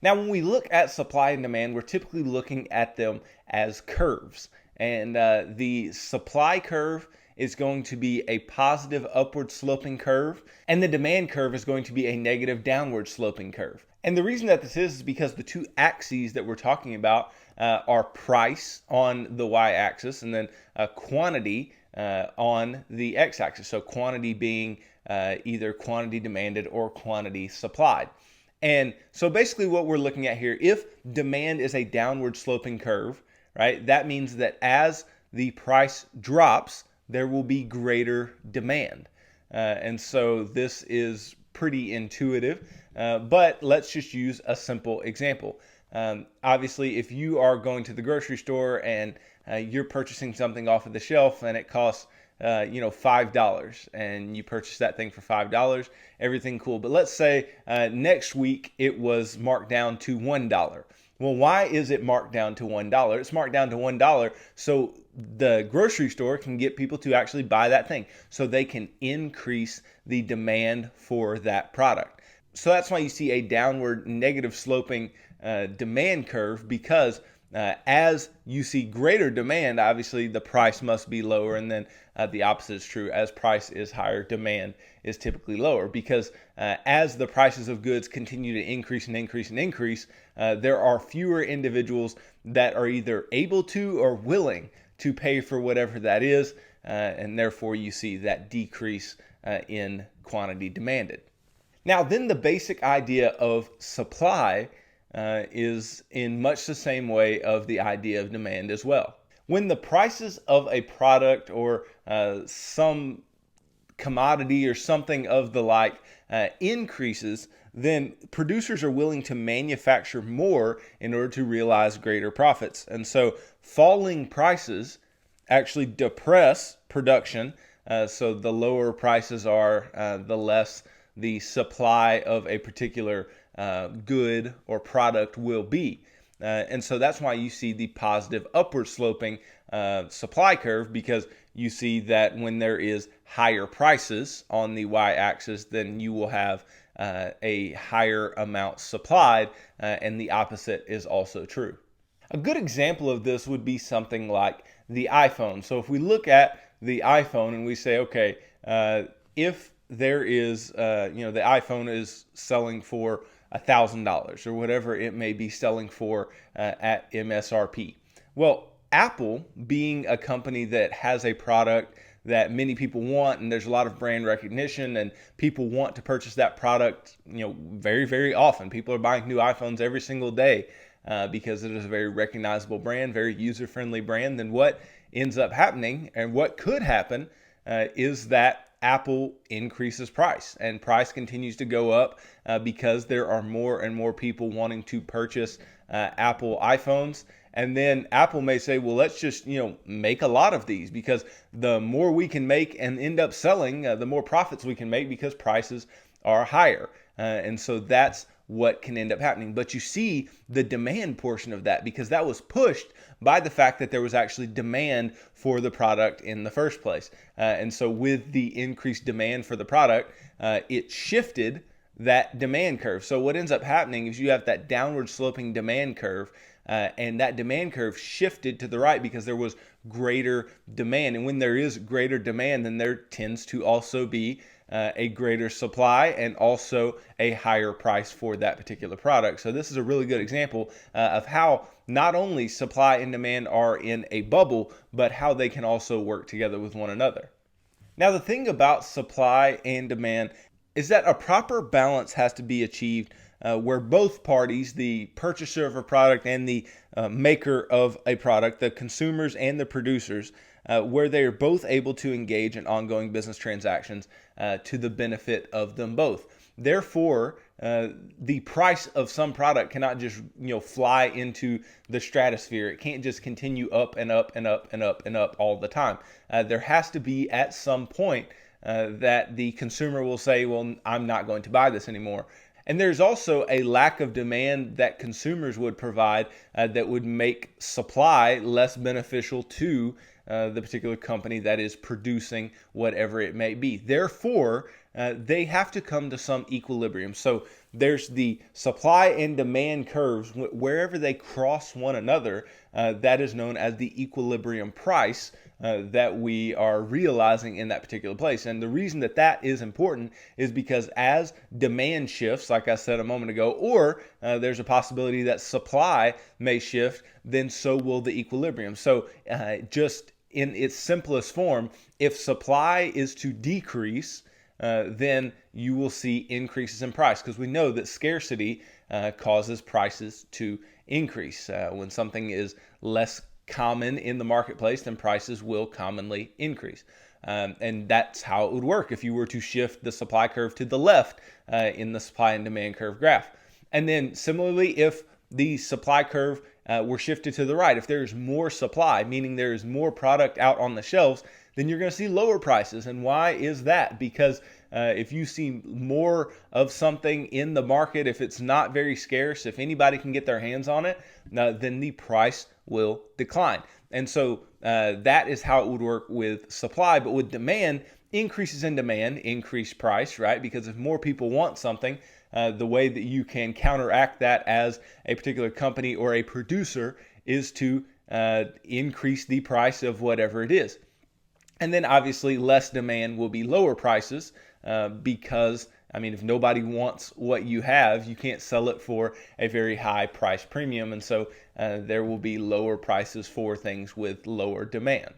Now, when we look at supply and demand, we're typically looking at them as curves. And the supply curve is going to be a positive upward sloping curve, and the demand curve is going to be a negative downward sloping curve. And the reason that this is because the two axes that we're talking about are price on the y-axis and then quantity on the x-axis. So quantity being either quantity demanded or quantity supplied. And so basically what we're looking at here, if demand is a downward sloping curve, right, that means that as the price drops, there will be greater demand. And so this is pretty intuitive, but let's just use a simple example. Obviously, if you are going to the grocery store and you're purchasing something off of the shelf and it costs $5, and you purchase that thing for $5, everything cool. But let's say next week it was marked down to $1. Well, why is it marked down to $1? It's marked down to $1 so the grocery store can get people to actually buy that thing, so they can increase the demand for that product. So that's why you see a downward negative sloping demand curve, because as you see greater demand, obviously the price must be lower, and then the opposite is true. As price is higher, demand is typically lower, because as the prices of goods continue to increase and increase and increase, there are fewer individuals that are either able to or willing to pay for whatever that is, and therefore you see that decrease in quantity demanded. Now, then the basic idea of supply is in much the same way of the idea of demand as well. When the prices of a product or some commodity or something of the like increases, then producers are willing to manufacture more in order to realize greater profits. And so falling prices actually depress production. So the lower prices are, the less the supply of a particular good or product will be. And so that's why you see the positive upward sloping supply curve, because you see that when there is higher prices on the y-axis, then you will have a higher amount supplied, and the opposite is also true. A good example of this would be something like the iPhone. So if we look at the iPhone and we say, okay, if there is, the iPhone is selling for $1,000 or whatever it may be selling for at MSRP. Well, Apple, being a company that has a product that many people want, and there's a lot of brand recognition, and people want to purchase that product, very, very often. People are buying new iPhones every single day because it is a very recognizable brand, very user-friendly brand. Then what ends up happening, and what could happen, is that Apple increases price, and price continues to go up because there are more and more people wanting to purchase Apple iPhones. And then Apple may say, well, let's just make a lot of these, because the more we can make and end up selling, the more profits we can make, because prices are higher. And so that's what can end up happening. But you see the demand portion of that, because that was pushed by the fact that there was actually demand for the product in the first place. And so with the increased demand for the product, it shifted that demand curve. So what ends up happening is you have that downward sloping demand curve, and that demand curve shifted to the right because there was greater demand. And when there is greater demand, then there tends to also be a greater supply and also a higher price for that particular product. So this is a really good example of how not only supply and demand are in a bubble, but how they can also work together with one another. Now, the thing about supply and demand is that a proper balance has to be achieved where both parties, the purchaser of a product and the maker of a product, the consumers and the producers, where they are both able to engage in ongoing business transactions to the benefit of them both. Therefore, the price of some product cannot just fly into the stratosphere. It can't just continue up and up and up and up and up all the time. There has to be at some point that the consumer will say, well, I'm not going to buy this anymore. And there's also a lack of demand that consumers would provide that would make supply less beneficial to the particular company that is producing whatever it may be. Therefore, they have to come to some equilibrium. So there's the supply and demand curves. Wherever they cross one another, that is known as the equilibrium price that we are realizing in that particular place. And the reason that that is important is because as demand shifts, like I said a moment ago, or there's a possibility that supply may shift, then so will the equilibrium. So just in its simplest form, if supply is to decrease, then you will see increases in price, because we know that scarcity causes prices to increase. When something is less common in the marketplace, then prices will commonly increase. And that's how it would work if you were to shift the supply curve to the left in the supply and demand curve graph. And then similarly, if the supply curve were shifted to the right, if there's more supply, meaning there is more product out on the shelves, then you're going to see lower prices. And why is that? Because if you see more of something in the market, if it's not very scarce, if anybody can get their hands on it, then the price will decline. And so that is how it would work with supply. But with demand, increases in demand increase price, right? Because if more people want something, the way that you can counteract that as a particular company or a producer is to increase the price of whatever it is. And then obviously less demand will be lower prices because, I mean, if nobody wants what you have, you can't sell it for a very high price premium. And so there will be lower prices for things with lower demand.